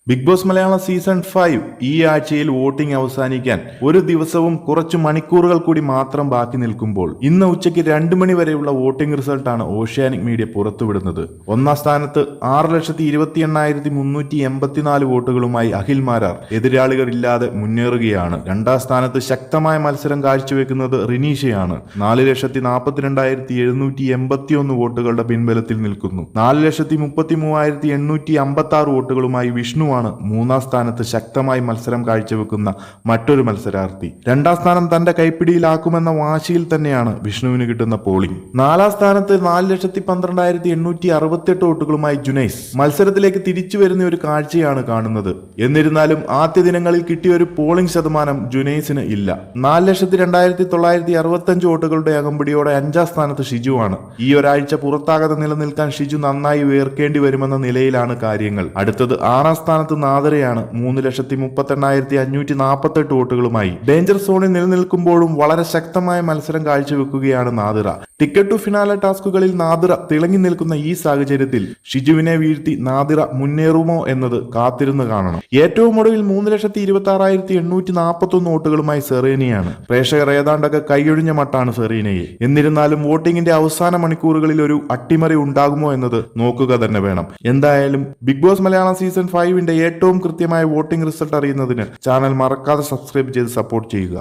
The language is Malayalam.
ബിഗ് ബോസ് മലയാളം സീസൺ 5 ഈ ആഴ്ചയിൽ വോട്ടിംഗ് അവസാനിക്കാൻ ഒരു ദിവസവും കുറച്ചു മണിക്കൂറുകൾ കൂടി മാത്രം ബാക്കി നിൽക്കുമ്പോൾ ഇന്ന് ഉച്ചയ്ക്ക് 2 മണി വരെയുള്ള വോട്ടിംഗ് റിസൾട്ടാണ് ഓഷ്യാനിക് മീഡിയ പുറത്തുവിടുന്നത്. ഒന്നാം സ്ഥാനത്ത് 6,28,384 വോട്ടുകളുമായി അഖിൽ മാരാർ എതിരാളികളില്ലാതെ മുന്നേറുകയാണ്. രണ്ടാം സ്ഥാനത്ത് ശക്തമായ മത്സരം കാഴ്ചവെക്കുന്നത് റിനീഷയാണ്. 4,42,781 വോട്ടുകളുടെ പിൻബലത്തിൽ നിൽക്കുന്നു. 4,33,856 വോട്ടുകളുമായി വിഷ്ണു മൂന്നാം സ്ഥാനത്ത് ശക്തമായി മത്സരം കാഴ്ചവെക്കുന്ന മറ്റൊരു മത്സരാർത്ഥി. രണ്ടാം സ്ഥാനം തന്റെ കൈപ്പിടിയിലാക്കുമെന്ന വാശിയിൽ തന്നെയാണ് വിഷ്ണുവിന് കിട്ടുന്ന പോളിംഗ്. നാലാം സ്ഥാനത്ത് 4,12,868 വോട്ടുകളുമായി ജുനൈസ് മത്സരത്തിലേക്ക് തിരിച്ചു വരുന്ന ഒരു കാഴ്ചയാണ് കാണുന്നത്. എന്നിരുന്നാലും ആദ്യ ദിനങ്ങളിൽ കിട്ടിയ ഒരു പോളിംഗ് ശതമാനം ജുനൈസിന് ഇല്ല. 4,02,965 വോട്ടുകളുടെ അകമ്പടിയോടെ 5ാം സ്ഥാനത്ത് ഷിജുവാണ്. ഈ ഒരാഴ്ച പുറത്താകാതെ നിലനിൽക്കാൻ ഷിജു നന്നായി ഉയർക്കേണ്ടി വരുമെന്ന നിലയിലാണ് കാര്യങ്ങൾ. അടുത്തത് 6ാം സ്ഥാനത്ത് നാദരയാണ്. 3,38,548 വോട്ടുകളുമായി ഡേഞ്ചർ സോണിൽ നിലനിൽക്കുമ്പോഴും വളരെ ശക്തമായ മത്സരം കാഴ്ചവെക്കുകയാണ് നാദിറ. ടിക്കറ്റ് ടു ഫിനാലെ ടാസ്കുകളിൽ നാദിറ തിളങ്ങി നിൽക്കുന്ന ഈ സാഹചര്യത്തിൽ ഷിജുവിനെ വീഴ്ത്തി നാദിറ മുന്നേറുമോ എന്നത് കാത്തിരുന്ന് കാണണം. ഏറ്റവും ഒടുവിൽ 3,26,841 വോട്ടുകളുമായി സെറീനയാണ്. പ്രേക്ഷകർ ഏതാണ്ടൊക്കെ കൈയൊഴിഞ്ഞ മട്ടാണ് സെറീനയെ. എന്നിരുന്നാലും വോട്ടിംഗിന്റെ അവസാന മണിക്കൂറുകളിൽ ഒരു അട്ടിമറി ഉണ്ടാകുമോ എന്നത് നോക്കുക തന്നെ വേണം. എന്തായാലും ബിഗ് ബോസ് മലയാളം സീസൺ 5 ഏറ്റവും കൃത്യമായ വോട്ടിംഗ് റിസൾട്ട് അറിയുന്നതിന് ചാനൽ മറക്കാതെ സബ്സ്ക്രൈബ് ചെയ്ത് സപ്പോർട്ട് ചെയ്യുക.